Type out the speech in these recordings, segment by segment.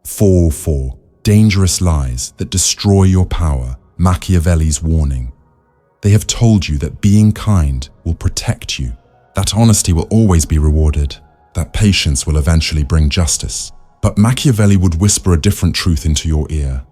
4. Dangerous lies that destroy your power. Machiavelli's warning. They have told you that being kind will protect you, that honesty will always be rewarded, that patience will eventually bring justice. But Machiavelli would whisper a different truth into your ear,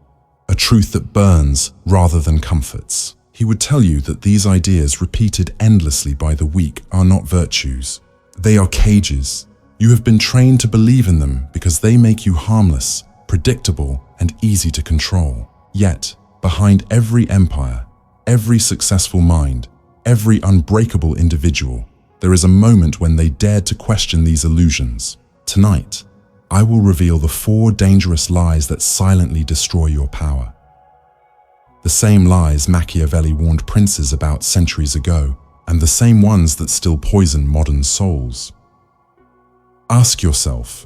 a truth that burns rather than comforts. He would tell you that these ideas repeated endlessly by the weak are not virtues. They are cages. You have been trained to believe in them because they make you harmless, predictable, and easy to control. Yet, behind every empire, every successful mind, every unbreakable individual, there is a moment when they dared to question these illusions. Tonight, I will reveal the 4 dangerous lies that silently destroy your power. The same lies Machiavelli warned princes about centuries ago, and the same ones that still poison modern souls. Ask yourself,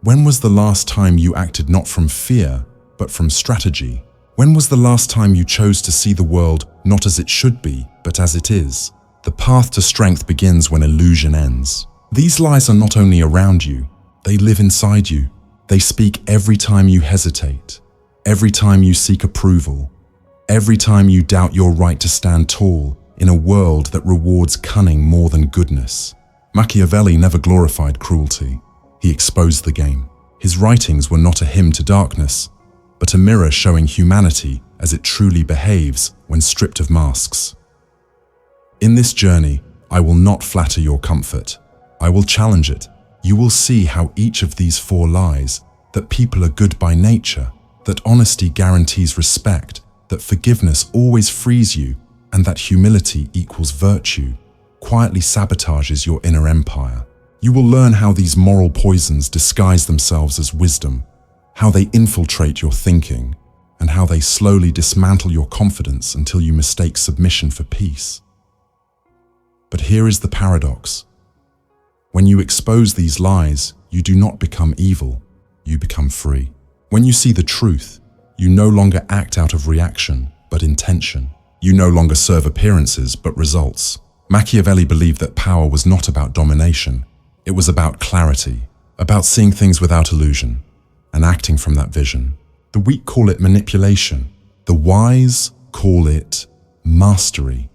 when was the last time you acted not from fear, but from strategy? When was the last time you chose to see the world not as it should be, but as it is? The path to strength begins when illusion ends. These lies are not only around you, they live inside you. They speak every time you hesitate, every time you seek approval, every time you doubt your right to stand tall in a world that rewards cunning more than goodness. Machiavelli never glorified cruelty. He exposed the game. His writings were not a hymn to darkness, but a mirror showing humanity as it truly behaves when stripped of masks. In this journey, I will not flatter your comfort. I will challenge it. You will see how each of these 4 lies, that people are good by nature, that honesty guarantees respect, that forgiveness always frees you, and that humility equals virtue, quietly sabotages your inner empire. You will learn how these moral poisons disguise themselves as wisdom, how they infiltrate your thinking, and how they slowly dismantle your confidence until you mistake submission for peace. But here is the paradox. When you expose these lies, you do not become evil, you become free. When you see the truth, you no longer act out of reaction, but intention. You no longer serve appearances, but results. Machiavelli believed that power was not about domination. It was about clarity, about seeing things without illusion, and acting from that vision. The weak call it manipulation. The wise call it mastery.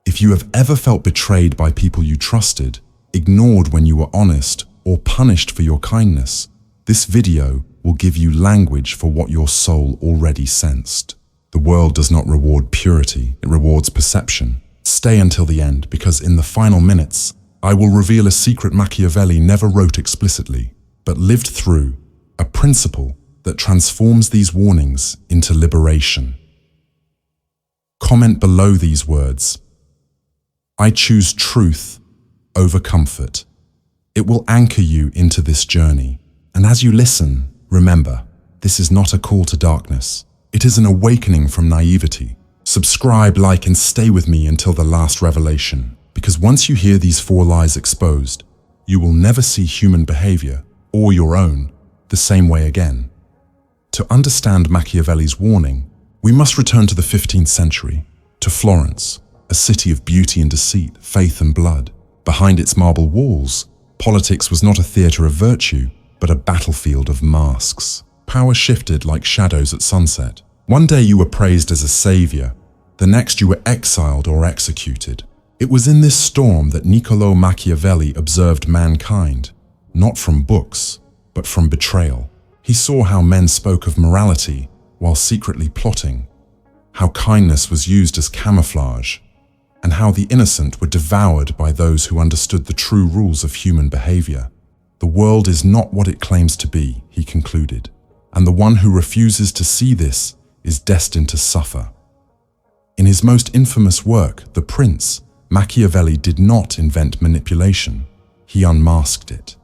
If you have ever felt betrayed by people you trusted, ignored when you were honest, or punished for your kindness, this video will give you language for what your soul already sensed. The world does not reward purity, it rewards perception. Stay until the end, because in the final minutes, I will reveal a secret Machiavelli never wrote explicitly, but lived through, a principle that transforms these warnings into liberation. Comment below these words. I choose truth over comfort. It will anchor you into this journey. And as you listen, remember, this is not a call to darkness. It is an awakening from naivety. Subscribe, like, and stay with me until the last revelation. Because once you hear these 4 lies exposed, you will never see human behavior, or your own, the same way again. To understand Machiavelli's warning, we must return to the 15th century, to Florence, a city of beauty and deceit, faith and blood. Behind its marble walls, politics was not a theater of virtue, but a battlefield of masks. Power shifted like shadows at sunset. One day you were praised as a savior, the next you were exiled or executed. It was in this storm that Niccolò Machiavelli observed mankind, not from books, but from betrayal. He saw how men spoke of morality while secretly plotting, how kindness was used as camouflage, and how the innocent were devoured by those who understood the true rules of human behavior. The world is not what it claims to be, he concluded, and the one who refuses to see this is destined to suffer. In his most infamous work, The Prince, Machiavelli did not invent manipulation, he unmasked it.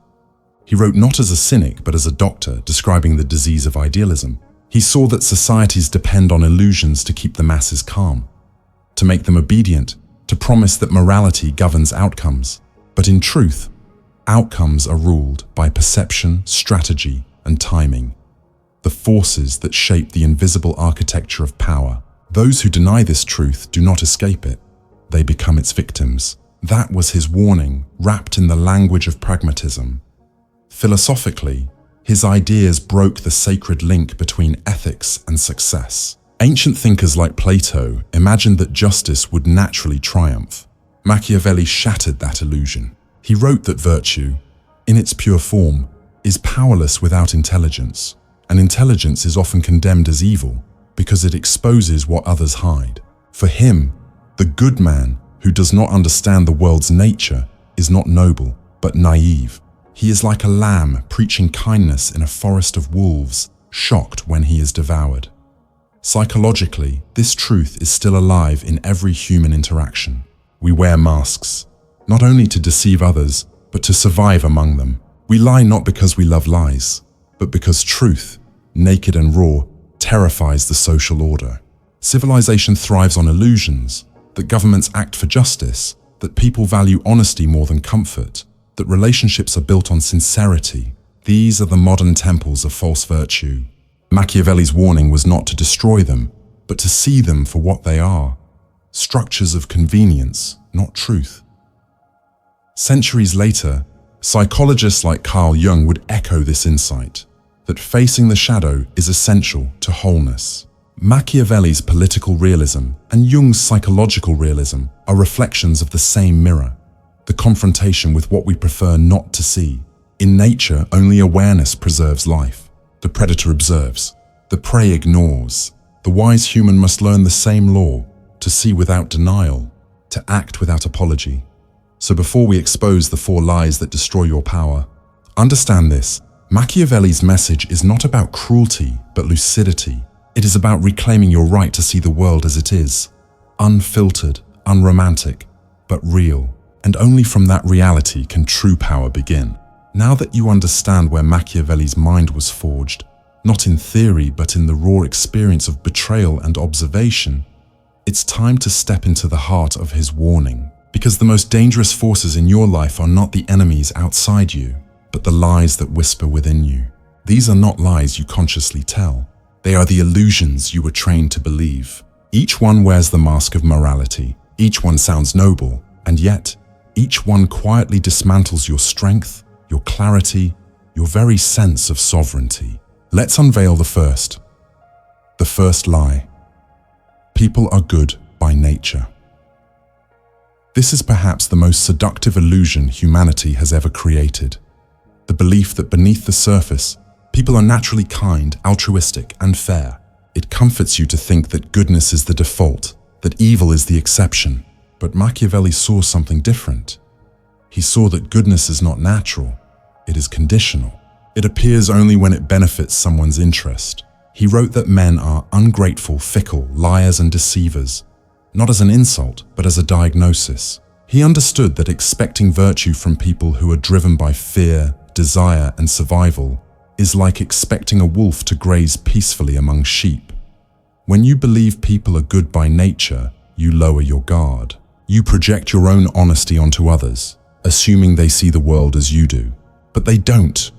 He wrote not as a cynic, but as a doctor, describing the disease of idealism. He saw that societies depend on illusions to keep the masses calm, to make them obedient, to promise that morality governs outcomes. But in truth, outcomes are ruled by perception, strategy, and timing, the forces that shape the invisible architecture of power. Those who deny this truth do not escape it. They become its victims. That was his warning, wrapped in the language of pragmatism. Philosophically, His ideas broke the sacred link between ethics and success. Ancient thinkers like Plato imagined that justice would naturally triumph. Machiavelli shattered that illusion. He wrote that virtue, in its pure form, is powerless without intelligence, and intelligence is often condemned as evil because it exposes what others hide. For him, the good man who does not understand the world's nature is not noble, but naive. He is like a lamb preaching kindness in a forest of wolves, shocked when he is devoured. Psychologically, this truth is still alive in every human interaction. We wear masks, not only to deceive others, but to survive among them. We lie not because we love lies, but because truth, naked and raw, terrifies the social order. Civilization thrives on illusions, that governments act for justice, that people value honesty more than comfort, that relationships are built on sincerity. These are the modern temples of false virtue. Machiavelli's warning was not to destroy them, but to see them for what they are, structures of convenience, not truth. Centuries later, psychologists like Carl Jung would echo this insight, that facing the shadow is essential to wholeness. Machiavelli's political realism and Jung's psychological realism are reflections of the same mirror, the confrontation with what we prefer not to see. In nature, only awareness preserves life. The predator observes, the prey ignores. The wise human must learn the same law, to see without denial, to act without apology. So before we expose the 4 lies that destroy your power, understand this: Machiavelli's message is not about cruelty, but lucidity. It is about reclaiming your right to see the world as it is, unfiltered, unromantic, but real. And only from that reality can true power begin. Now that you understand where Machiavelli's mind was forged, not in theory but in the raw experience of betrayal and observation, it's time to step into the heart of his warning. Because the most dangerous forces in your life are not the enemies outside you, but the lies that whisper within you. These are not lies you consciously tell. They are the illusions you were trained to believe. Each one wears the mask of morality. Each one sounds noble, and yet, each one quietly dismantles your strength, your clarity, your very sense of sovereignty. Let's unveil the first. The first lie. People are good by nature. This is perhaps the most seductive illusion humanity has ever created. The belief that beneath the surface, people are naturally kind, altruistic, and fair. It comforts you to think that goodness is the default, that evil is the exception. But Machiavelli saw something different. He saw that goodness is not natural, it is conditional. It appears only when it benefits someone's interest. He wrote that men are ungrateful, fickle, liars, and deceivers, not as an insult, but as a diagnosis. He understood that expecting virtue from people who are driven by fear, desire, and survival is like expecting a wolf to graze peacefully among sheep. When you believe people are good by nature, you lower your guard. You project your own honesty onto others, assuming they see the world as you do. But they don't.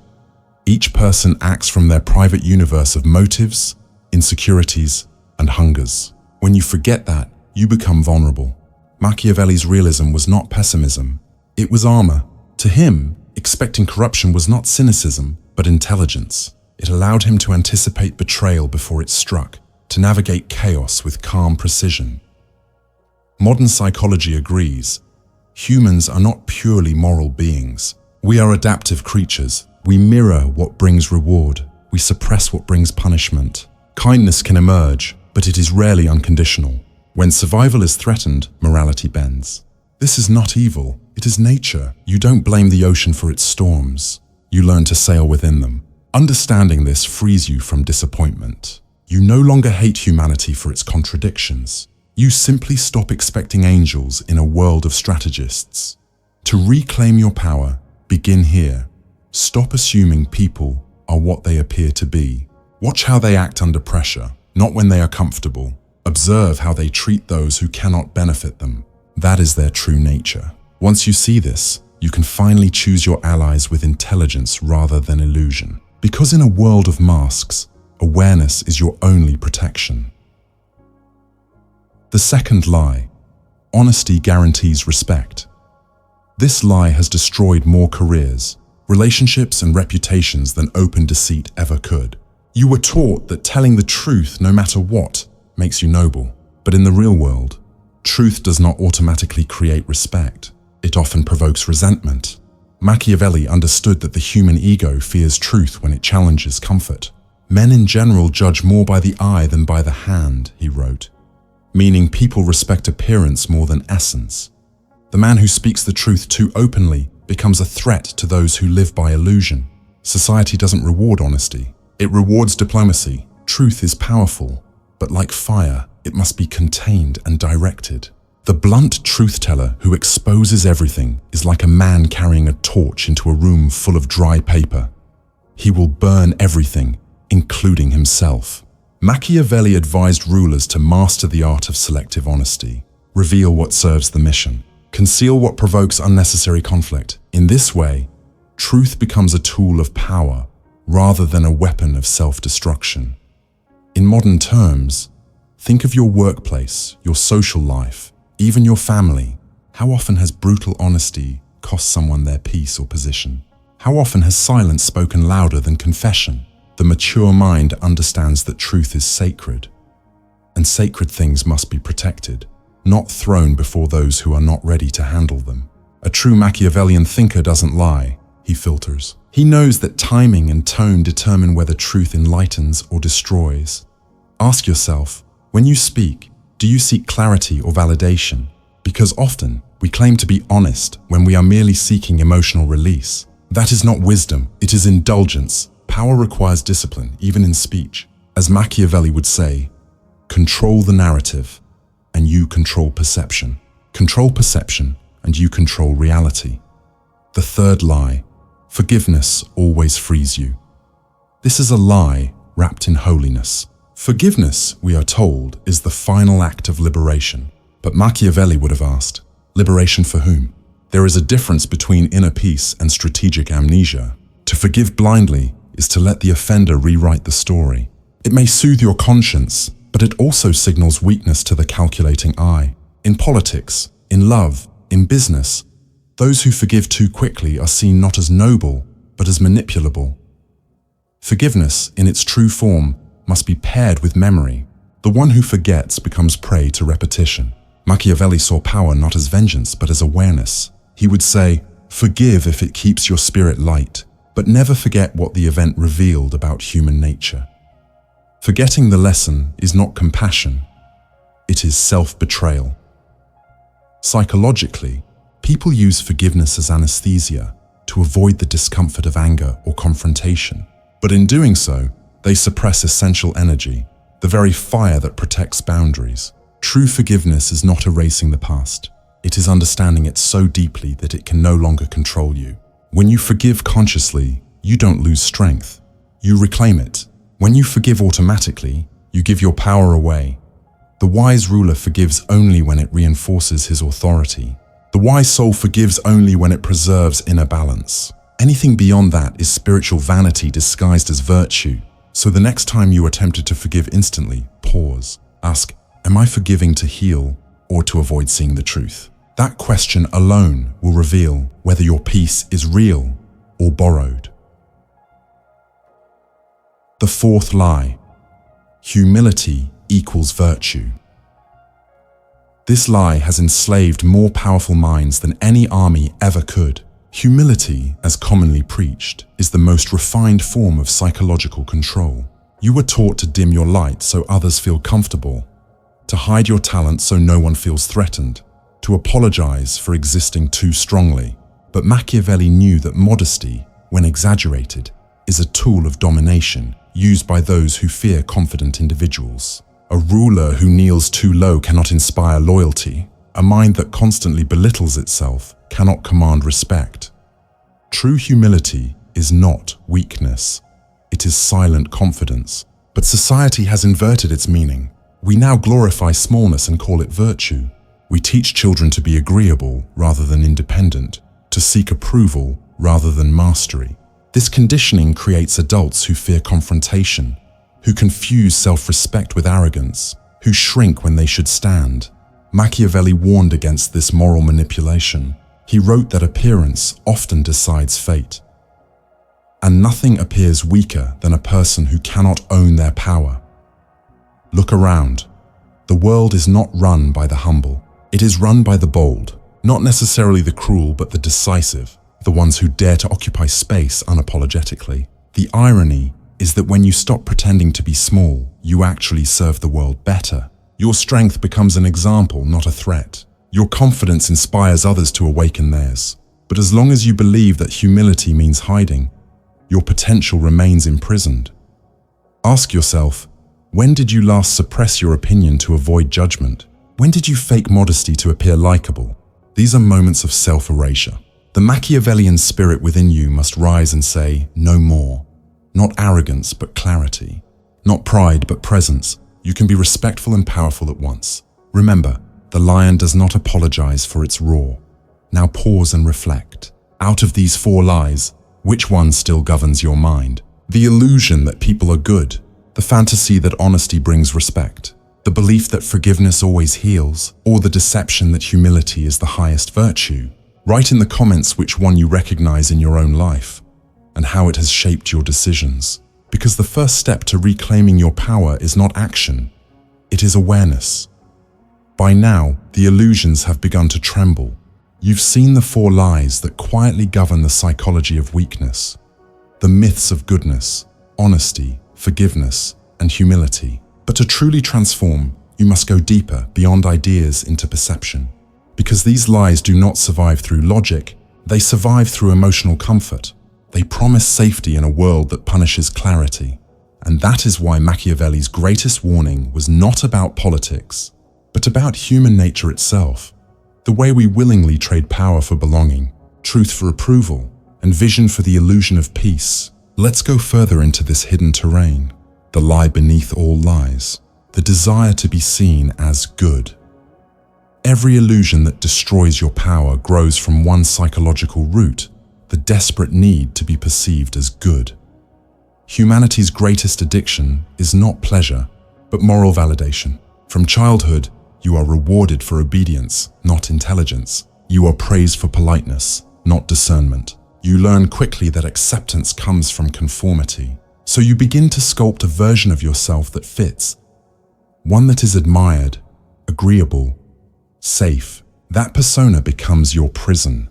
Each person acts from their private universe of motives, insecurities, and hungers. When you forget that, you become vulnerable. Machiavelli's realism was not pessimism, it was armor. To him, expecting corruption was not cynicism, but intelligence. It allowed him to anticipate betrayal before it struck, to navigate chaos with calm precision. Modern psychology agrees. Humans are not purely moral beings. We are adaptive creatures. We mirror what brings reward. We suppress what brings punishment. Kindness can emerge, but it is rarely unconditional. When survival is threatened, morality bends. This is not evil. It is nature. You don't blame the ocean for its storms. You learn to sail within them. Understanding this frees you from disappointment. You no longer hate humanity for its contradictions. You simply stop expecting angels in a world of strategists. To reclaim your power, begin here. Stop assuming people are what they appear to be. Watch how they act under pressure, not when they are comfortable. Observe how they treat those who cannot benefit them. That is their true nature. Once you see this, you can finally choose your allies with intelligence rather than illusion. Because in a world of masks, awareness is your only protection. The second lie. Honesty guarantees respect. This lie has destroyed more careers, relationships and reputations than open deceit ever could. You were taught that telling the truth, no matter what, makes you noble. But in the real world, truth does not automatically create respect. It often provokes resentment. Machiavelli understood that the human ego fears truth when it challenges comfort. Men in general judge more by the eye than by the hand, he wrote, meaning people respect appearance more than essence. The man who speaks the truth too openly becomes a threat to those who live by illusion. Society doesn't reward honesty. It rewards diplomacy. Truth is powerful, but like fire, it must be contained and directed. The blunt truth-teller who exposes everything is like a man carrying a torch into a room full of dry paper. He will burn everything, including himself. Machiavelli advised rulers to master the art of selective honesty, reveal what serves the mission, conceal what provokes unnecessary conflict. In this way, truth becomes a tool of power rather than a weapon of self-destruction. In modern terms, think of your workplace, your social life, even your family. How often has brutal honesty cost someone their peace or position? How often has silence spoken louder than confession? The mature mind understands that truth is sacred, and sacred things must be protected, not thrown before those who are not ready to handle them. A true Machiavellian thinker doesn't lie, he filters. He knows that timing and tone determine whether truth enlightens or destroys. Ask yourself, when you speak, do you seek clarity or validation? Because often, we claim to be honest when we are merely seeking emotional release. That is not wisdom, it is indulgence. Power requires discipline, even in speech. As Machiavelli would say, control the narrative, and you control perception. Control perception, and you control reality. The third lie, forgiveness always frees you. This is a lie wrapped in holiness. Forgiveness, we are told, is the final act of liberation. But Machiavelli would have asked, liberation for whom? There is a difference between inner peace and strategic amnesia. To forgive blindly is to let the offender rewrite the story. It may soothe your conscience, but it also signals weakness to the calculating eye. In politics, in love, in business, those who forgive too quickly are seen not as noble, but as manipulable. Forgiveness, in its true form, must be paired with memory. The one who forgets becomes prey to repetition. Machiavelli saw power not as vengeance, but as awareness. He would say, forgive if it keeps your spirit light, but never forget what the event revealed about human nature. Forgetting the lesson is not compassion, it is self-betrayal. Psychologically, people use forgiveness as anesthesia to avoid the discomfort of anger or confrontation. But in doing so, they suppress essential energy, the very fire that protects boundaries. True forgiveness is not erasing the past. It is understanding it so deeply that it can no longer control you. When you forgive consciously, you don't lose strength. You reclaim it. When you forgive automatically, you give your power away. The wise ruler forgives only when it reinforces his authority. The wise soul forgives only when it preserves inner balance. Anything beyond that is spiritual vanity disguised as virtue. So the next time you are tempted to forgive instantly, pause. Ask, am I forgiving to heal or to avoid seeing the truth? That question alone will reveal whether your peace is real or borrowed. The fourth lie, humility equals virtue. This lie has enslaved more powerful minds than any army ever could. Humility, as commonly preached, is the most refined form of psychological control. You were taught to dim your light so others feel comfortable, to hide your talent so no one feels threatened, to apologize for existing too strongly. But Machiavelli knew that modesty, when exaggerated, is a tool of domination used by those who fear confident individuals. A ruler who kneels too low cannot inspire loyalty. A mind that constantly belittles itself cannot command respect. True humility is not weakness. It is silent confidence. But society has inverted its meaning. We now glorify smallness and call it virtue. We teach children to be agreeable rather than independent, to seek approval rather than mastery. This conditioning creates adults who fear confrontation, who confuse self-respect with arrogance, who shrink when they should stand. Machiavelli warned against this moral manipulation. He wrote that appearance often decides fate. And nothing appears weaker than a person who cannot own their power. Look around. The world is not run by the humble. It is run by the bold, not necessarily the cruel, but the decisive, the ones who dare to occupy space unapologetically. The irony is that when you stop pretending to be small, you actually serve the world better. Your strength becomes an example, not a threat. Your confidence inspires others to awaken theirs. But as long as you believe that humility means hiding, your potential remains imprisoned. Ask yourself, when did you last suppress your opinion to avoid judgment? When did you fake modesty to appear likable? These are moments of self-erasure. The Machiavellian spirit within you must rise and say, no more. Not arrogance, but clarity. Not pride, but presence. You can be respectful and powerful at once. Remember, the lion does not apologize for its roar. Now pause and reflect. Out of these 4 lies, which one still governs your mind? The illusion that people are good, the fantasy that honesty brings respect, the belief that forgiveness always heals, or the deception that humility is the highest virtue? Write in the comments which one you recognize in your own life and how it has shaped your decisions. Because the first step to reclaiming your power is not action, it is awareness. By now, the illusions have begun to tremble. You've seen the 4 lies that quietly govern the psychology of weakness, the myths of goodness, honesty, forgiveness, and humility. But to truly transform, you must go deeper, beyond ideas, into perception. Because these lies do not survive through logic, they survive through emotional comfort. They promise safety in a world that punishes clarity. And that is why Machiavelli's greatest warning was not about politics, but about human nature itself. The way we willingly trade power for belonging, truth for approval, and vision for the illusion of peace. Let's go further into this hidden terrain, the lie beneath all lies, the desire to be seen as good. Every illusion that destroys your power grows from one psychological root, the desperate need to be perceived as good. Humanity's greatest addiction is not pleasure, but moral validation. From childhood, you are rewarded for obedience, not intelligence. You are praised for politeness, not discernment. You learn quickly that acceptance comes from conformity. So you begin to sculpt a version of yourself that fits, one that is admired, agreeable, safe. That persona becomes your prison.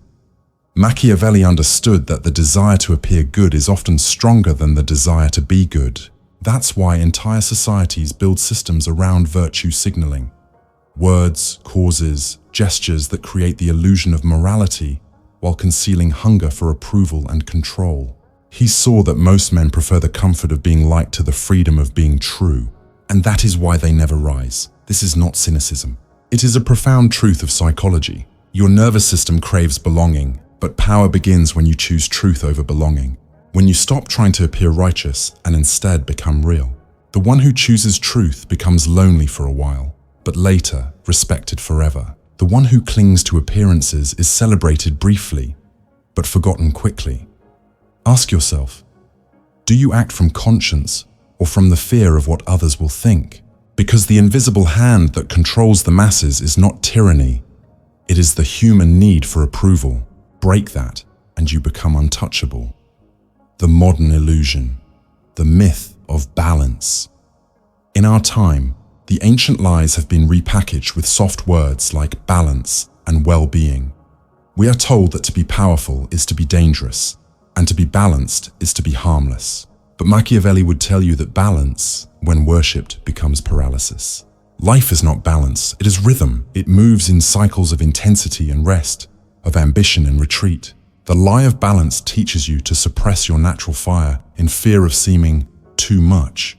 Machiavelli understood that the desire to appear good is often stronger than the desire to be good. That's why entire societies build systems around virtue signaling. Words, causes, gestures that create the illusion of morality while concealing hunger for approval and control. He saw that most men prefer the comfort of being liked to the freedom of being true, and that is why they never rise. This is not cynicism. It is a profound truth of psychology. Your nervous system craves belonging, but power begins when you choose truth over belonging. When you stop trying to appear righteous and instead become real. The one who chooses truth becomes lonely for a while, but later respected forever. The one who clings to appearances is celebrated briefly, but forgotten quickly. Ask yourself, do you act from conscience or from the fear of what others will think? Because the invisible hand that controls the masses is not tyranny, it is the human need for approval. Break that, and you become untouchable. The modern illusion, the myth of balance. In our time, the ancient lies have been repackaged with soft words like balance and well-being. We are told that to be powerful is to be dangerous, and to be balanced is to be harmless. But Machiavelli would tell you that balance, when worshipped, becomes paralysis. Life is not balance, it is rhythm. It moves in cycles of intensity and rest, of ambition and retreat. The lie of balance teaches you to suppress your natural fire in fear of seeming too much.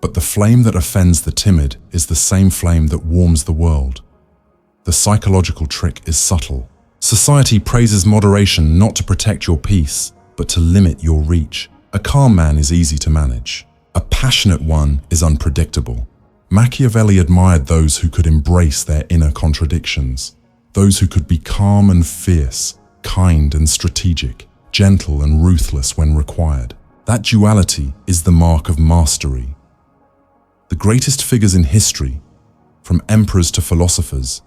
But the flame that offends the timid is the same flame that warms the world. The psychological trick is subtle. Society praises moderation not to protect your peace, but to limit your reach. A calm man is easy to manage. A passionate one is unpredictable. Machiavelli admired those who could embrace their inner contradictions, those who could be calm and fierce, kind and strategic, gentle and ruthless when required. That duality is the mark of mastery. The greatest figures in history, from emperors to philosophers,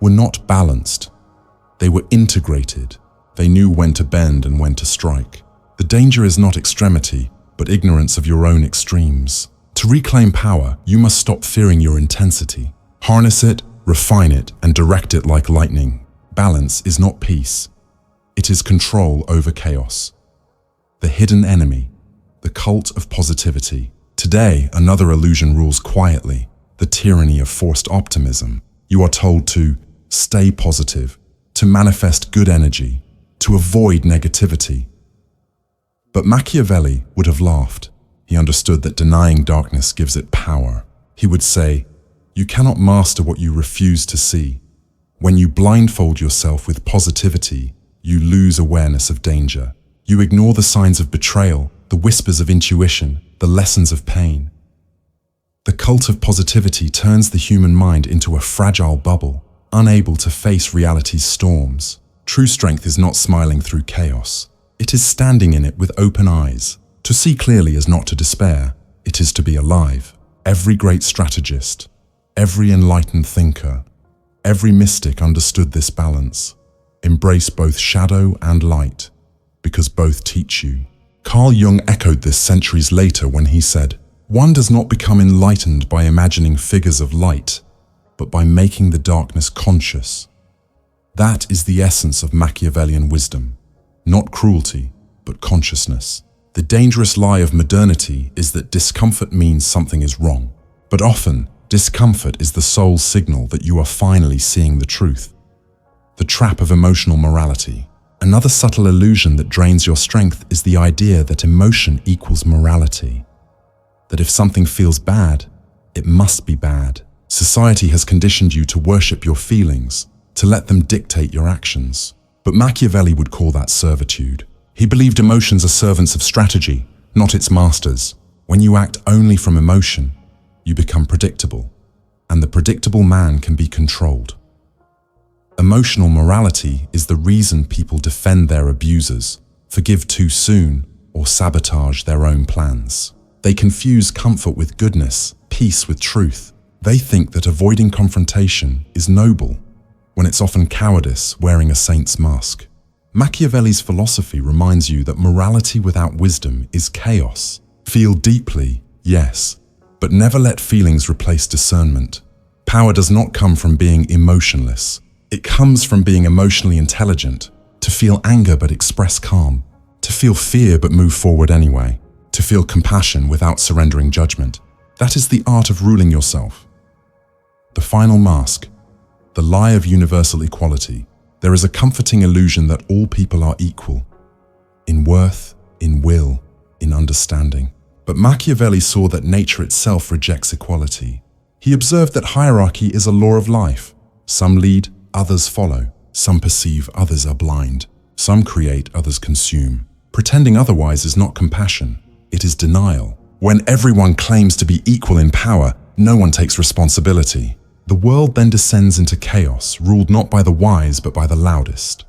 were not balanced. They were integrated. They knew when to bend and when to strike. The danger is not extremity, but ignorance of your own extremes. To reclaim power, you must stop fearing your intensity. Harness it, refine it, and direct it like lightning. Balance is not peace. It is control over chaos. The hidden enemy, the cult of positivity. Today, another illusion rules quietly, the tyranny of forced optimism. You are told to stay positive, to manifest good energy, to avoid negativity. But Machiavelli would have laughed. He understood that denying darkness gives it power. He would say, "You cannot master what you refuse to see. When you blindfold yourself with positivity, you lose awareness of danger. You ignore the signs of betrayal, the whispers of intuition, the lessons of pain." The cult of positivity turns the human mind into a fragile bubble, unable to face reality's storms. True strength is not smiling through chaos. It is standing in it with open eyes. To see clearly is not to despair, it is to be alive. Every great strategist, every enlightened thinker, every mystic understood this balance. Embrace both shadow and light, because both teach you. Carl Jung echoed this centuries later when he said, "One does not become enlightened by imagining figures of light, but by making the darkness conscious." That is the essence of Machiavellian wisdom. Not cruelty, but consciousness. The dangerous lie of modernity is that discomfort means something is wrong. But often, discomfort is the sole signal that you are finally seeing the truth. The trap of emotional morality. Another subtle illusion that drains your strength is the idea that emotion equals morality. That if something feels bad, it must be bad. Society has conditioned you to worship your feelings, to let them dictate your actions. But Machiavelli would call that servitude. He believed emotions are servants of strategy, not its masters. When you act only from emotion, you become predictable, and the predictable man can be controlled. Emotional morality is the reason people defend their abusers, forgive too soon, or sabotage their own plans. They confuse comfort with goodness, peace with truth. They think that avoiding confrontation is noble, when it's often cowardice wearing a saint's mask. Machiavelli's philosophy reminds you that morality without wisdom is chaos. Feel deeply, yes, but never let feelings replace discernment. Power does not come from being emotionless. It comes from being emotionally intelligent, to feel anger but express calm, to feel fear but move forward anyway, to feel compassion without surrendering judgment. That is the art of ruling yourself. The final mask, the lie of universal equality. There is a comforting illusion that all people are equal, in worth, in will, in understanding. But Machiavelli saw that nature itself rejects equality. He observed that hierarchy is a law of life. Some lead, others follow. Some perceive, others are blind. Some create, others consume. Pretending otherwise is not compassion, it is denial. When everyone claims to be equal in power, no one takes responsibility. The world then descends into chaos, ruled not by the wise but by the loudest.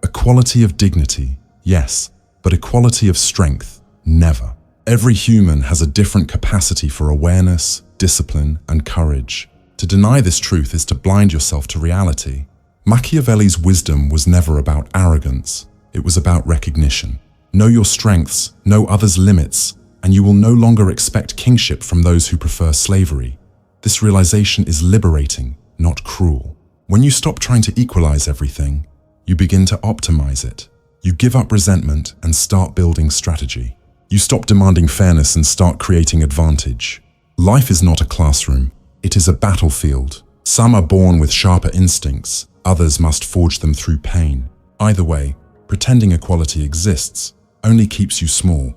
Equality of dignity, yes, but equality of strength, never. Every human has a different capacity for awareness, discipline, and courage. To deny this truth is to blind yourself to reality. Machiavelli's wisdom was never about arrogance, it was about recognition. Know your strengths, know others' limits, and you will no longer expect kingship from those who prefer slavery. This realization is liberating, not cruel. When you stop trying to equalize everything, you begin to optimize it. You give up resentment and start building strategy. You stop demanding fairness and start creating advantage. Life is not a classroom, it is a battlefield. Some are born with sharper instincts, others must forge them through pain. Either way, pretending equality exists only keeps you small.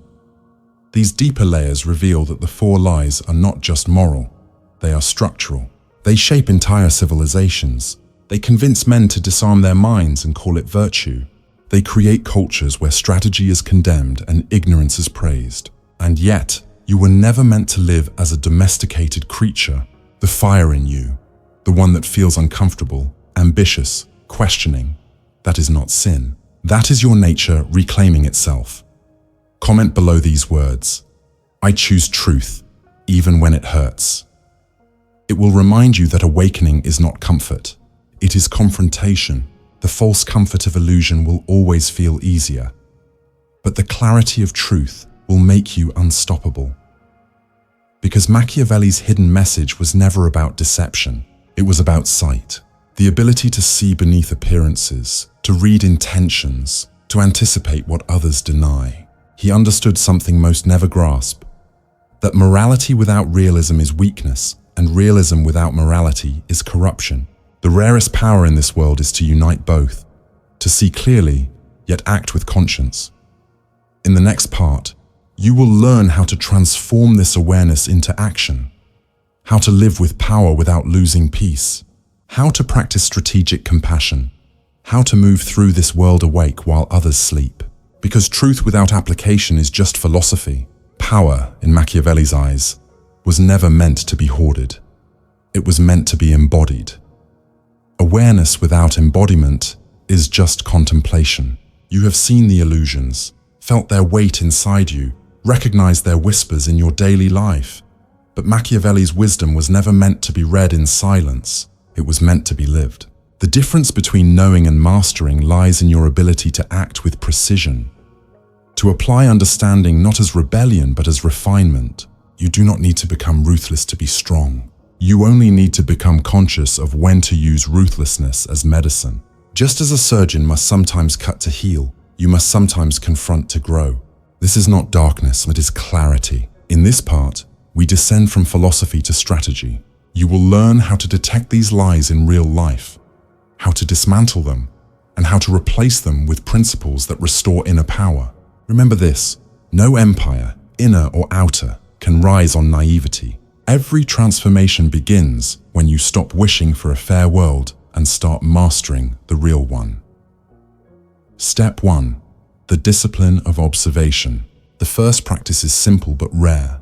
These deeper layers reveal that the four lies are not just moral, they are structural. They shape entire civilizations. They convince men to disarm their minds and call it virtue. They create cultures where strategy is condemned and ignorance is praised. And yet, you were never meant to live as a domesticated creature. The fire in you, the one that feels uncomfortable, ambitious, questioning, that is not sin. That is your nature reclaiming itself. Comment below these words. I choose truth, even when it hurts. It will remind you that awakening is not comfort. It is confrontation. The false comfort of illusion will always feel easier. but the clarity of truth will make you unstoppable. Because Machiavelli's hidden message was never about deception, it was about sight. The ability to see beneath appearances, to read intentions, to anticipate what others deny. He understood something most never grasp, that morality without realism is weakness, and realism without morality is corruption. The rarest power in this world is to unite both, to see clearly, yet act with conscience. In the next part, you will learn how to transform this awareness into action, how to live with power without losing peace, how to practice strategic compassion, how to move through this world awake while others sleep. Because truth without application is just philosophy. Power, in Machiavelli's eyes, was never meant to be hoarded. It was meant to be embodied. Awareness without embodiment is just contemplation. You have seen the illusions, felt their weight inside you, recognized their whispers in your daily life. But Machiavelli's wisdom was never meant to be read in silence. It was meant to be lived. The difference between knowing and mastering lies in your ability to act with precision, to apply understanding not as rebellion but as refinement. You do not need to become ruthless to be strong. You only need to become conscious of when to use ruthlessness as medicine. Just as a surgeon must sometimes cut to heal, you must sometimes confront to grow. This is not darkness, it is clarity. In this part, we descend from philosophy to strategy. You will learn how to detect these lies in real life, how to dismantle them, and how to replace them with principles that restore inner power. Remember this, no empire, inner or outer, can rise on naivety. Every transformation begins when you stop wishing for a fair world and start mastering the real one. Step 1. The discipline of observation. The first practice is simple but rare.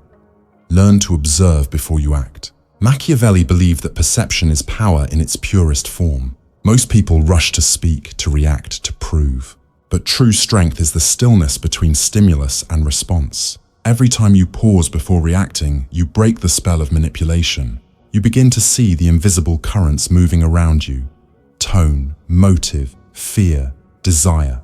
Learn to observe before you act. Machiavelli believed that perception is power in its purest form. Most people rush to speak, to react, to prove. But true strength is the stillness between stimulus and response. Every time you pause before reacting, you break the spell of manipulation. You begin to see the invisible currents moving around you. Tone, motive, fear, desire.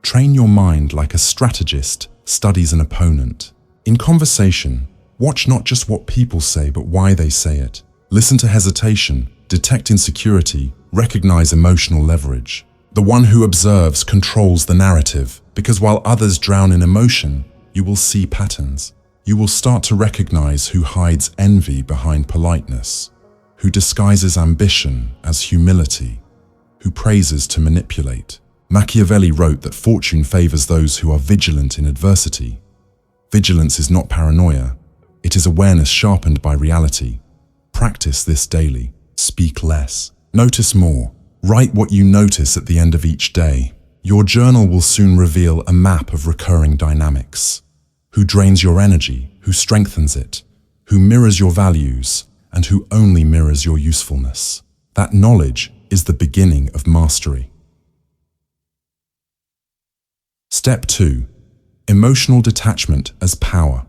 Train your mind like a strategist studies an opponent. In conversation, watch not just what people say but why they say it. Listen to hesitation, detect insecurity, recognize emotional leverage. The one who observes controls the narrative, because while others drown in emotion, you will see patterns. You will start to recognize who hides envy behind politeness, who disguises ambition as humility, who praises to manipulate. Machiavelli wrote that fortune favors those who are vigilant in adversity. Vigilance is not paranoia, it is awareness sharpened by reality. Practice this daily. Speak less. Notice more. Write what you notice at the end of each day. Your journal will soon reveal a map of recurring dynamics. Who drains your energy, who strengthens it, who mirrors your values, and who only mirrors your usefulness. That knowledge is the beginning of mastery. Step 2. Emotional detachment as power.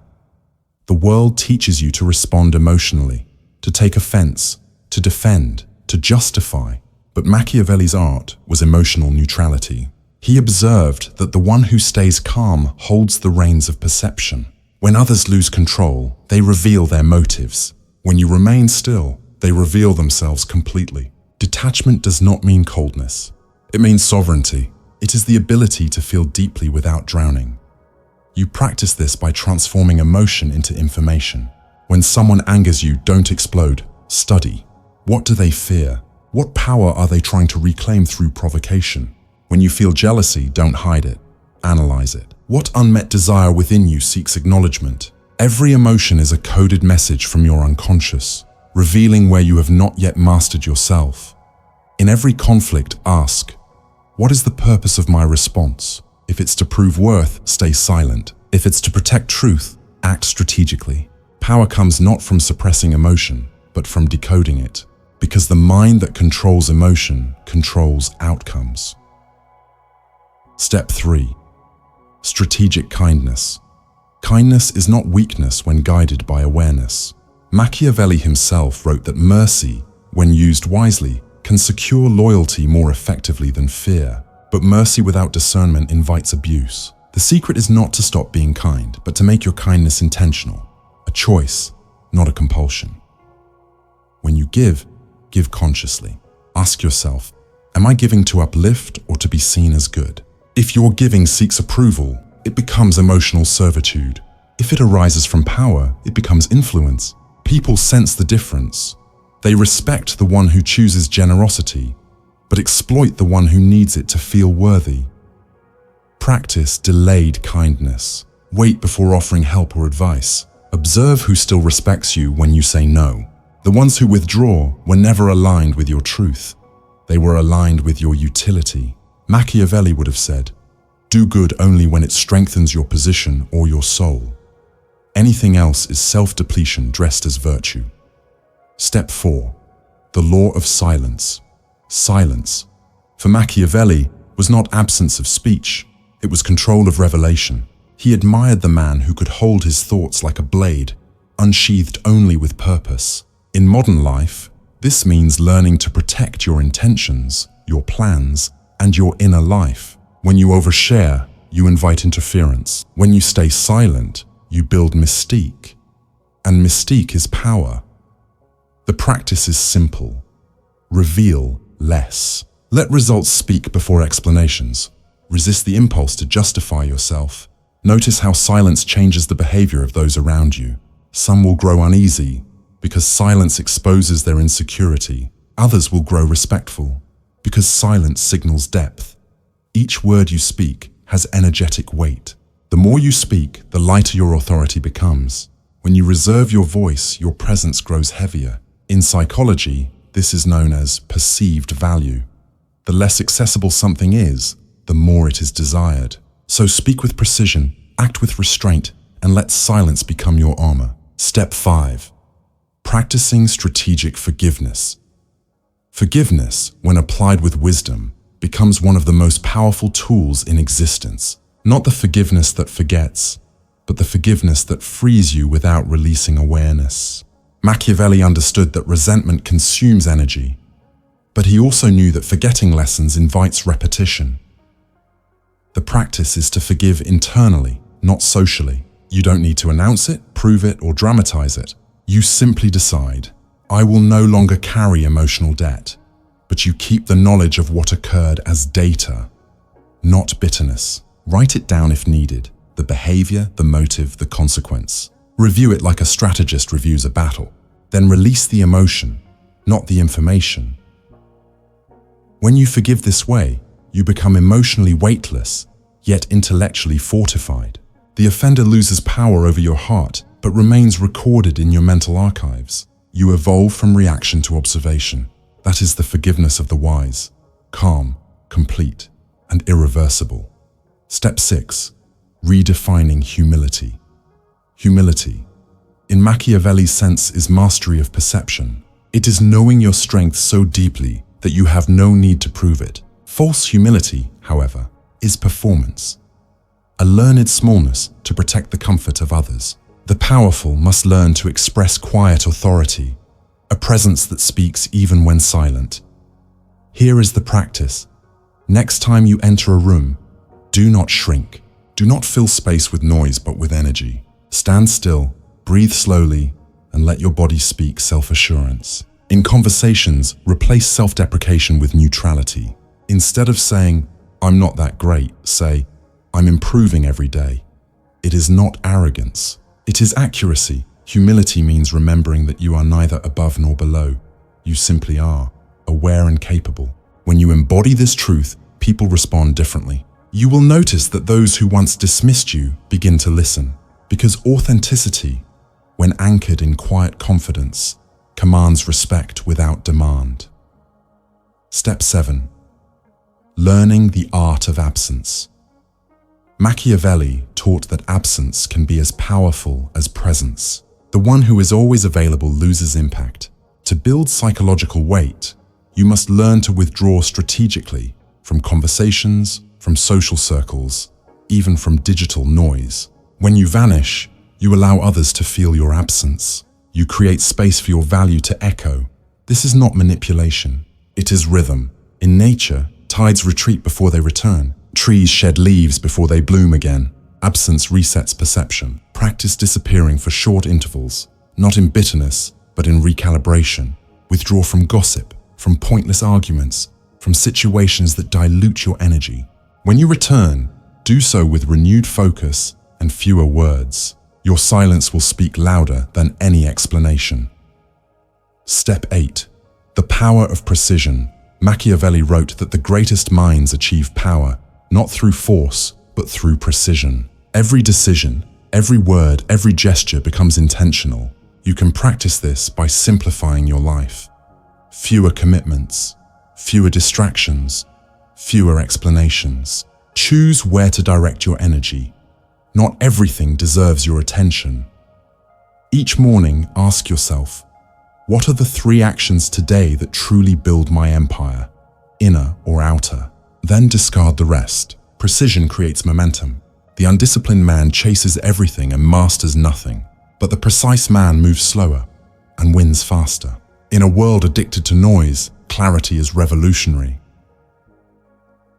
The world teaches you to respond emotionally, to take offense, to defend, to justify. But Machiavelli's art was emotional neutrality. He observed that the one who stays calm holds the reins of perception. When others lose control, they reveal their motives. When you remain still, they reveal themselves completely. Detachment does not mean coldness. It means sovereignty. It is the ability to feel deeply without drowning. You practice this by transforming emotion into information. When someone angers you, don't explode. Study. What do they fear? What power are they trying to reclaim through provocation? When you feel jealousy, don't hide it. Analyze it. What unmet desire within you seeks acknowledgement? Every emotion is a coded message from your unconscious, revealing where you have not yet mastered yourself. In every conflict, ask, what is the purpose of my response? If it's to prove worth, stay silent. If it's to protect truth, act strategically. Power comes not from suppressing emotion, but from decoding it. Because the mind that controls emotion controls outcomes. Step 3. Strategic kindness. Kindness is not weakness when guided by awareness. Machiavelli himself wrote that mercy, when used wisely, can secure loyalty more effectively than fear. But mercy without discernment invites abuse. The secret is not to stop being kind, but to make your kindness intentional, a choice, not a compulsion. When you give consciously. Ask yourself, am I giving to uplift or to be seen as good? If your giving seeks approval, it becomes emotional servitude. If it arises from power, it becomes influence. People sense the difference. They respect the one who chooses generosity, but exploit the one who needs it to feel worthy. Practice delayed kindness. Wait before offering help or advice. Observe who still respects you when you say no. The ones who withdraw were never aligned with your truth. They were aligned with your utility. Machiavelli would have said, do good only when it strengthens your position or your soul. Anything else is self-depletion dressed as virtue. Step 4. The law of silence. Silence, for Machiavelli, was not absence of speech. It was control of revelation. He admired the man who could hold his thoughts like a blade, unsheathed only with purpose. In modern life, this means learning to protect your intentions, your plans, and your inner life. When you overshare, you invite interference. When you stay silent, you build mystique. And mystique is power. The practice is simple. Reveal less. Let results speak before explanations. Resist the impulse to justify yourself. Notice how silence changes the behavior of those around you. Some will grow uneasy because silence exposes their insecurity. Others will grow respectful because silence signals depth. Each word you speak has energetic weight. The more you speak, the lighter your authority becomes. When you reserve your voice, your presence grows heavier. In psychology, this is known as perceived value. The less accessible something is, the more it is desired. So speak with precision, act with restraint, and let silence become your armor. Step 5. Practicing strategic forgiveness. Forgiveness, when applied with wisdom, becomes one of the most powerful tools in existence. Not the forgiveness that forgets, but the forgiveness that frees you without releasing awareness. Machiavelli understood that resentment consumes energy, but he also knew that forgetting lessons invites repetition. The practice is to forgive internally, not socially. You don't need to announce it, prove it, or dramatize it. You simply decide, I will no longer carry emotional debt, but you keep the knowledge of what occurred as data, not bitterness. Write it down if needed, the behavior, the motive, the consequence. Review it like a strategist reviews a battle. Then release the emotion, not the information. When you forgive this way, you become emotionally weightless, yet intellectually fortified. The offender loses power over your heart, but remains recorded in your mental archives. You evolve from reaction to observation. That is the forgiveness of the wise, calm, complete, and irreversible. Step 6. Redefining humility. Humility, in Machiavelli's sense, is mastery of perception. It is knowing your strength so deeply that you have no need to prove it. False humility, however, is performance. A learned smallness to protect the comfort of others. The powerful must learn to express quiet authority, a presence that speaks even when silent. Here is the practice. Next time you enter a room, do not shrink. Do not fill space with noise but with energy. Stand still, breathe slowly, and let your body speak self-assurance. In conversations, replace self-deprecation with neutrality. Instead of saying, I'm not that great, say, I'm improving every day. It is not arrogance. It is accuracy. Humility means remembering that you are neither above nor below. You simply are, aware and capable. When you embody this truth, people respond differently. You will notice that those who once dismissed you begin to listen, because authenticity, when anchored in quiet confidence, commands respect without demand. Step 7. Learning the art of absence. Machiavelli taught that absence can be as powerful as presence. The one who is always available loses impact. To build psychological weight, you must learn to withdraw strategically from conversations, from social circles, even from digital noise. When you vanish, you allow others to feel your absence. You create space for your value to echo. This is not manipulation. It is rhythm. In nature, tides retreat before they return. Trees shed leaves before they bloom again. Absence resets perception. Practice disappearing for short intervals, not in bitterness, but in recalibration. Withdraw from gossip, from pointless arguments, from situations that dilute your energy. When you return, do so with renewed focus and fewer words. Your silence will speak louder than any explanation. Step 8. The power of precision. Machiavelli wrote that the greatest minds achieve power, not through force, but through precision. Every decision, every word, every gesture becomes intentional. You can practice this by simplifying your life. Fewer commitments, fewer distractions, fewer explanations. Choose where to direct your energy. Not everything deserves your attention. Each morning, ask yourself, what are the 3 actions today that truly build my empire, inner or outer? Then discard the rest. Precision creates momentum. The undisciplined man chases everything and masters nothing, but the precise man moves slower and wins faster. In a world addicted to noise, clarity is revolutionary.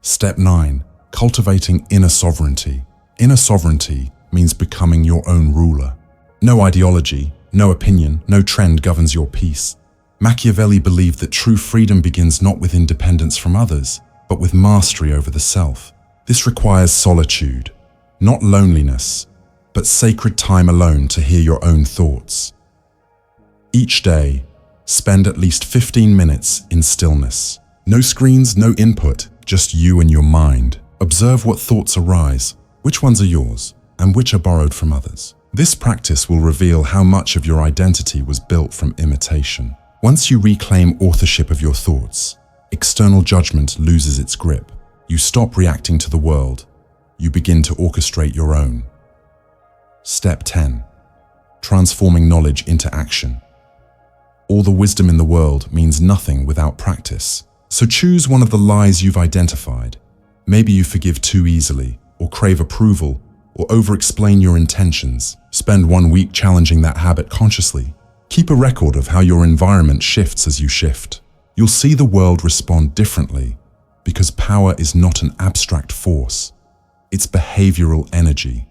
Step 9. Cultivating inner sovereignty. Inner sovereignty means becoming your own ruler. No ideology, no opinion, no trend governs your peace. Machiavelli believed that true freedom begins not with independence from others, but with mastery over the self. This requires solitude, not loneliness, but sacred time alone to hear your own thoughts. Each day, spend at least 15 minutes in stillness. No screens, no input, just you and your mind. Observe what thoughts arise, which ones are yours, and which are borrowed from others. This practice will reveal how much of your identity was built from imitation. Once you reclaim authorship of your thoughts, external judgment loses its grip. You stop reacting to the world. You begin to orchestrate your own. Step 10. Transforming knowledge into action. All the wisdom in the world means nothing without practice. So choose one of the lies you've identified. Maybe you forgive too easily, or crave approval, or over-explain your intentions. Spend 1 week challenging that habit consciously. Keep a record of how your environment shifts as you shift. You'll see the world respond differently, because power is not an abstract force. It's behavioral energy.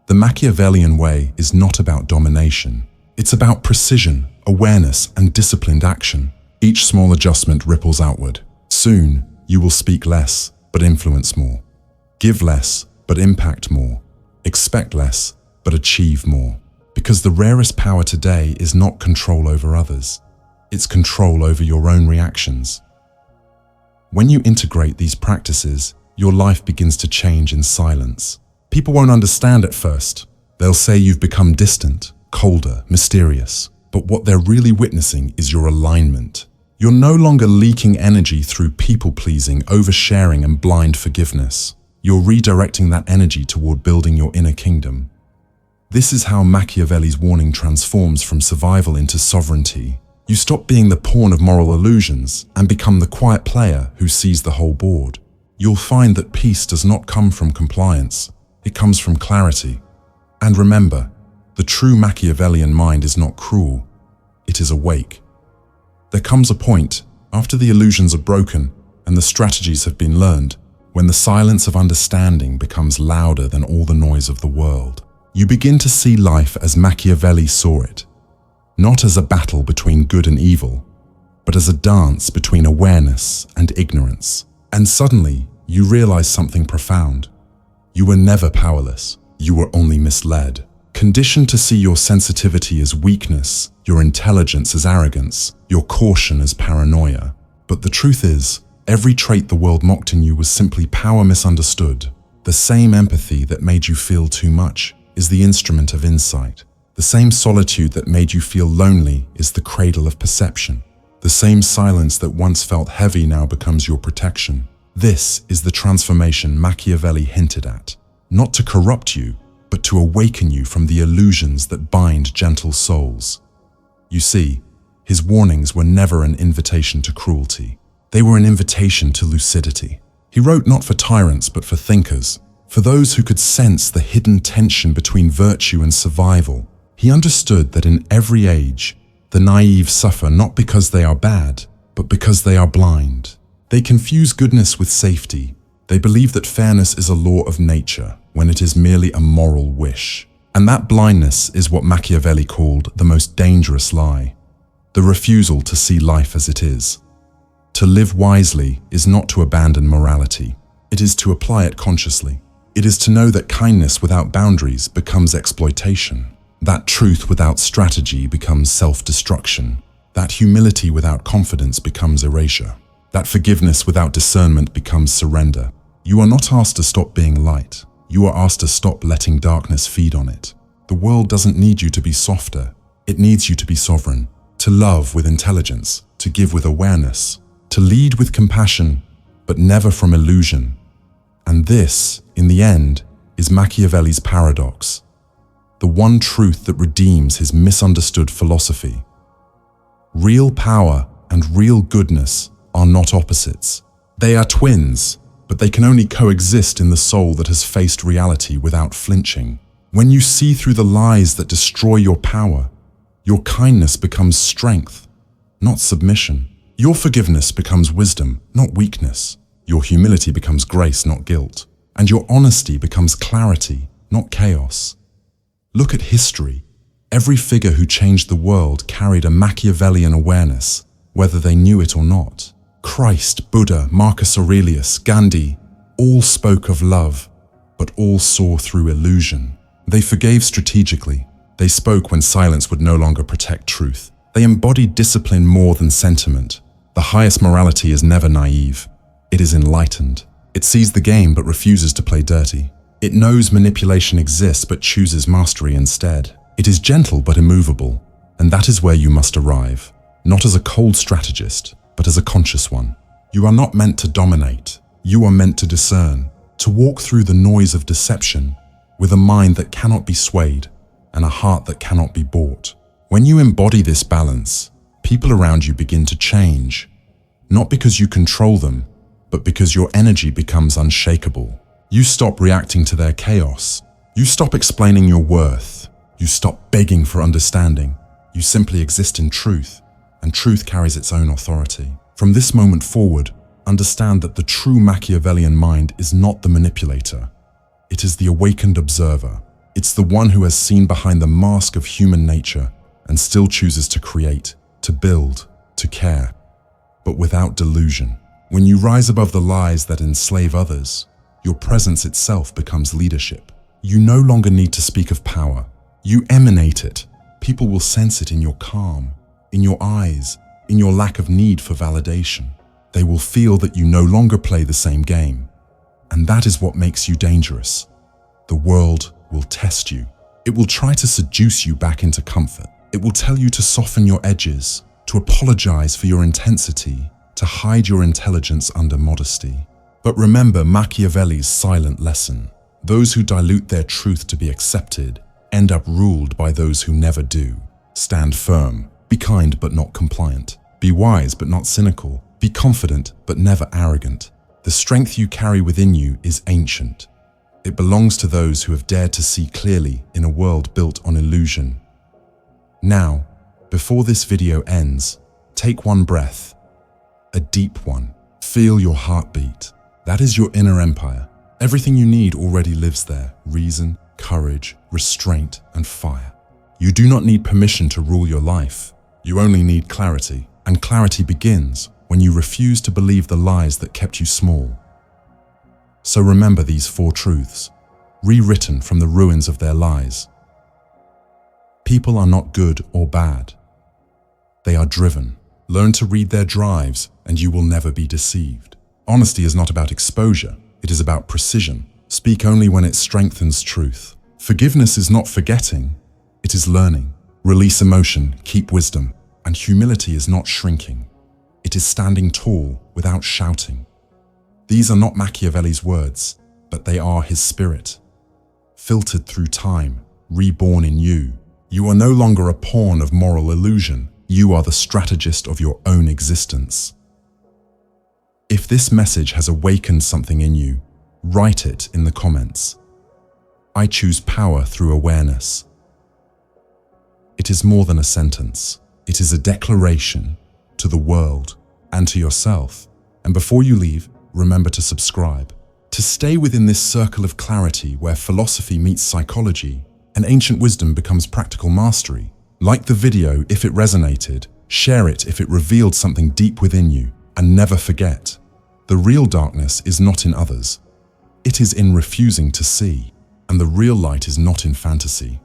The Machiavellian way is not about domination. It's about precision, awareness, and disciplined action. Each small adjustment ripples outward. Soon, you will speak less, but influence more. Give less, but impact more. Expect less, but achieve more. Because the rarest power today is not control over others. It's control over your own reactions. When you integrate these practices, your life begins to change in silence. People won't understand at first. They'll say you've become distant, colder, mysterious. But what they're really witnessing is your alignment. You're no longer leaking energy through people-pleasing, oversharing, and blind forgiveness. You're redirecting that energy toward building your inner kingdom. This is how Machiavelli's warning transforms from survival into sovereignty. You stop being the pawn of moral illusions and become the quiet player who sees the whole board. You'll find that peace does not come from compliance. It comes from clarity. And remember, the true Machiavellian mind is not cruel. It is awake. There comes a point, after the illusions are broken and the strategies have been learned, when the silence of understanding becomes louder than all the noise of the world. You begin to see life as Machiavelli saw it, not as a battle between good and evil, but as a dance between awareness and ignorance. And suddenly, you realize something profound. You were never powerless. You were only misled. Conditioned to see your sensitivity as weakness, your intelligence as arrogance, your caution as paranoia. But the truth is, every trait the world mocked in you was simply power misunderstood. The same empathy that made you feel too much is the instrument of insight. The same solitude that made you feel lonely is the cradle of perception. The same silence that once felt heavy now becomes your protection. This is the transformation Machiavelli hinted at, not to corrupt you, but to awaken you from the illusions that bind gentle souls. You see, his warnings were never an invitation to cruelty. They were an invitation to lucidity. He wrote not for tyrants, but for thinkers, for those who could sense the hidden tension between virtue and survival. He understood that in every age, the naive suffer not because they are bad, but because they are blind. They confuse goodness with safety. They believe that fairness is a law of nature, when it is merely a moral wish. And that blindness is what Machiavelli called the most dangerous lie, the refusal to see life as it is. To live wisely is not to abandon morality. It is to apply it consciously. It is to know that kindness without boundaries becomes exploitation, that truth without strategy becomes self-destruction, that humility without confidence becomes erasure, that forgiveness without discernment becomes surrender. You are not asked to stop being light. You are asked to stop letting darkness feed on it. The world doesn't need you to be softer. It needs you to be sovereign, to love with intelligence, to give with awareness, to lead with compassion, but never from illusion. And this, in the end, is Machiavelli's paradox, the one truth that redeems his misunderstood philosophy. Real power and real goodness are not opposites. They are twins, but they can only coexist in the soul that has faced reality without flinching. When you see through the lies that destroy your power, your kindness becomes strength, not submission. Your forgiveness becomes wisdom, not weakness. Your humility becomes grace, not guilt. And your honesty becomes clarity, not chaos. Look at history. Every figure who changed the world carried a Machiavellian awareness, whether they knew it or not. Christ, Buddha, Marcus Aurelius, Gandhi, all spoke of love, but all saw through illusion. They forgave strategically. They spoke when silence would no longer protect truth. They embodied discipline more than sentiment. The highest morality is never naive. It is enlightened. It sees the game but refuses to play dirty. It knows manipulation exists but chooses mastery instead. It is gentle but immovable, and that is where you must arrive, not as a cold strategist, but as a conscious one. You are not meant to dominate. You are meant to discern, to walk through the noise of deception with a mind that cannot be swayed and a heart that cannot be bought. When you embody this balance, people around you begin to change, not because you control them, but because your energy becomes unshakable. You stop reacting to their chaos. You stop explaining your worth. You stop begging for understanding. You simply exist in truth, and truth carries its own authority. From this moment forward, understand that the true Machiavellian mind is not the manipulator. It is the awakened observer. It's the one who has seen behind the mask of human nature and still chooses to create, to build, to care, but without delusion. When you rise above the lies that enslave others, your presence itself becomes leadership. You no longer need to speak of power. You emanate it. People will sense it in your calm, in your eyes, in your lack of need for validation. They will feel that you no longer play the same game. And that is what makes you dangerous. The world will test you. It will try to seduce you back into comfort. It will tell you to soften your edges, to apologize for your intensity, to hide your intelligence under modesty. But remember Machiavelli's silent lesson. Those who dilute their truth to be accepted end up ruled by those who never do. Stand firm. Be kind but not compliant. Be wise but not cynical. Be confident but never arrogant. The strength you carry within you is ancient. It belongs to those who have dared to see clearly in a world built on illusion. Now, before this video ends, take one breath, a deep one. Feel your heartbeat. That is your inner empire. Everything you need already lives there: reason, courage, restraint, and fire. You do not need permission to rule your life. You only need clarity. And clarity begins when you refuse to believe the lies that kept you small. So remember these 4 truths, rewritten from the ruins of their lies. People are not good or bad. They are driven. Learn to read their drives and you will never be deceived. Honesty is not about exposure. It is about precision. Speak only when it strengthens truth. Forgiveness is not forgetting. It is learning. Release emotion, keep wisdom. And humility is not shrinking. It is standing tall without shouting. These are not Machiavelli's words, but they are his spirit. Filtered through time, reborn in you. You are no longer a pawn of moral illusion. You are the strategist of your own existence. If this message has awakened something in you, write it in the comments. I choose power through awareness. It is more than a sentence. It is a declaration to the world and to yourself. And before you leave, remember to subscribe. To stay within this circle of clarity where philosophy meets psychology and ancient wisdom becomes practical mastery. Like the video if it resonated, share it if it revealed something deep within you, and never forget, the real darkness is not in others. It is in refusing to see, and the real light is not in fantasy.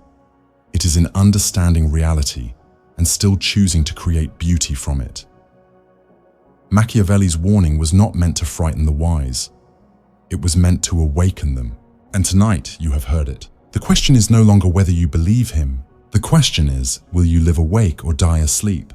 It is in understanding reality and still choosing to create beauty from it. Machiavelli's warning was not meant to frighten the wise. It was meant to awaken them. And tonight you have heard it. The question is no longer whether you believe him. The question is, will you live awake or die asleep?